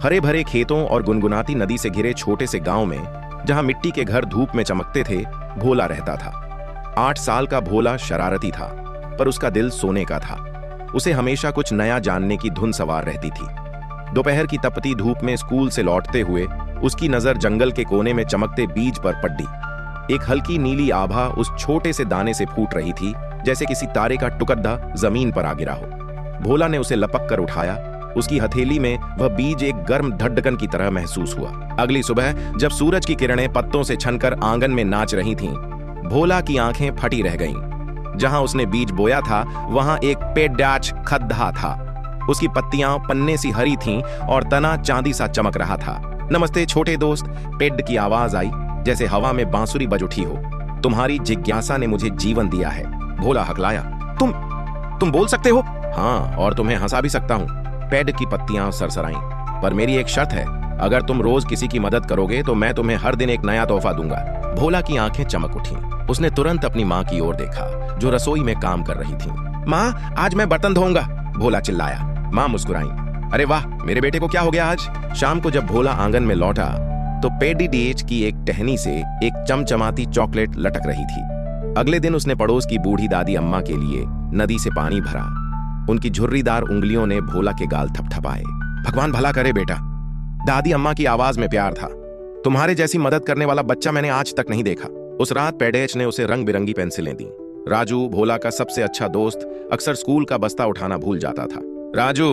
हरे भरे खेतों और गुनगुनाती नदी से घिरे छोटे से गांव में, जहां मिट्टी के घर धूप में चमकते थे, भोला रहता था। 8 साल का भोला शरारती था, पर उसका दिल सोने का था। उसे हमेशा कुछ नया जानने की धुन सवार रहती थी। दोपहर की तपती धूप में स्कूल से लौटते हुए उसकी नजर जंगल के कोने में चमकते बीज पर पड़ी। एक हल्की नीली आभा उस छोटे से दाने से फूट रही थी, जैसे किसी तारे का टुकड़ा जमीन पर आ गिरा हो। भोला ने उसे लपक कर उठाया। उसकी हथेली में वह बीज एक गर्म धड़कन की तरह महसूस हुआ। अगली सुबह जब सूरज की किरणें पत्तों से छनकर आंगन में नाच रही थीं, भोला की आंखें फटी रह गईं। जहां उसने बीज बोया था वहां एक पेड़ाच खद्दा था। उसकी पत्तियां पन्ने सी हरी थीं और तना चांदी सा चमक रहा था। नमस्ते छोटे दोस्त, पेड़ की आवाज आई, जैसे हवा में बांसुरी बज उठी हो। तुम्हारी जिज्ञासा ने मुझे जीवन दिया है, भोला हकलाया। तुम बोल सकते हो? हाँ, और तुम्हें हंसा भी सकता हूँ। पेड़ की पत्तियां सरसराईं। पर मेरी एक शर्त है, अगर तुम रोज किसी की मदद करोगे तो मैं तुम्हें हर दिन एक नया तोहफा दूंगा। भोला की आंखें चमक उठीं। उसने तुरंत अपनी माँ की ओर देखा, जो रसोई में काम कर रही थी। माँ, आज मैं बर्तन धोऊंगा, भोला चिल्लाया। माँ मुस्कुराई। अरे वाह, मेरे बेटे को क्या हो गया आज? शाम को जब भोला आंगन में लौटा तो पेडी डीएच की एक टहनी से एक चमचमाती चॉकलेट लटक रही थी। अगले दिन उसने पड़ोस की बूढ़ी दादी अम्मा के लिए नदी से पानी भरा। उनकी झुर्रीदार उंगलियों ने भोला के गाल थपथपाए। भगवान भला करे बेटा, दादी अम्मा की आवाज में प्यार था। तुम्हारे जैसी मदद करने वाला बच्चा मैंने आज तक नहीं देखा। उस रात पेडेच ने उसे रंग बिरंगी पेंसिलें दी। राजू, भोला का सबसे अच्छा दोस्त, अक्सर स्कूल का बस्ता उठाना भूल जाता था। राजू,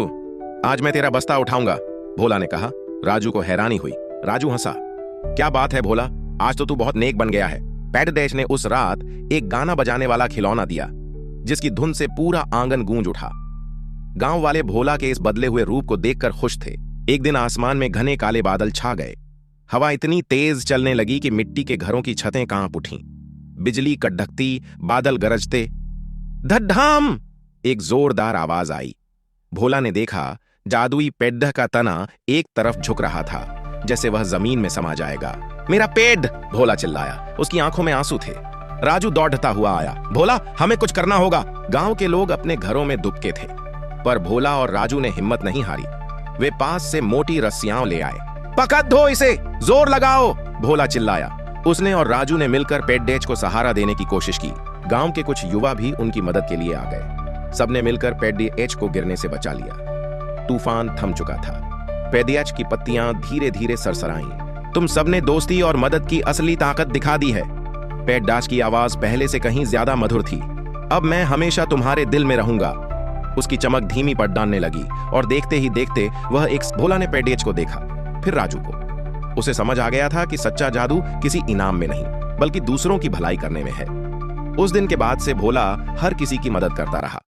आज मैं तेरा बस्ता उठाऊंगा, भोला ने कहा। राजू को हैरानी हुई। राजू हंसा। क्या बात है भोला, आज तो तू बहुत नेक बन गया है। पेडेच ने उस रात एक गाना बजाने वाला खिलौना दिया, जिसकी धुन से पूरा आंगन गूंज उठा। गांव वाले भोला के इस बदले हुए रूप को देखकर खुश थे। एक दिन आसमान में घने काले बादल छा गए। हवा इतनी तेज चलने लगी कि मिट्टी के घरों की छतें कांप उठीं। बिजली कड़कती, बादल गरजते। धड्ढाम! एक जोरदार आवाज आई। भोला ने देखा, जादुई पेड़ का तना एक तरफ झुक रहा था, जैसे वह जमीन में समा जाएगा। मेरा पेड़! भोला चिल्लाया। उसकी आंखों में आंसू थे। राजू दौड़ता हुआ आया। भोला, हमें कुछ करना होगा। गांव के लोग अपने घरों में दुबके थे, पर भोला और राजू ने हिम्मत नहीं हारी। वे पास से मोटी रस्सियां ले आए। पकड़ दो इसे, जोर लगाओ, भोला चिल्लाया। उसने और राजू ने मिलकर पेडेच को सहारा देने की कोशिश की। गांव के कुछ युवा भी उनकी मदद के लिए आ गए। सबने मिलकर पेडेच को गिरने से बचा लिया। तूफान थम चुका था। पेडेच की पत्तियां धीरे धीरे सरसराईं। तुम सबने दोस्ती और मदद की असली ताकत दिखा दी है। पेडेच की आवाज पहले से कहीं ज्यादा मधुर थी। अब मैं हमेशा तुम्हारे दिल में रहूंगा। उसकी चमक धीमी पड़ डालने लगी और देखते ही देखते वह एक भोला ने पेडेच को देखा, फिर राजू को। उसे समझ आ गया था कि सच्चा जादू किसी इनाम में नहीं, बल्कि दूसरों की भलाई करने में है। उस दिन के बाद से भोला हर किसी की मदद करता रहा।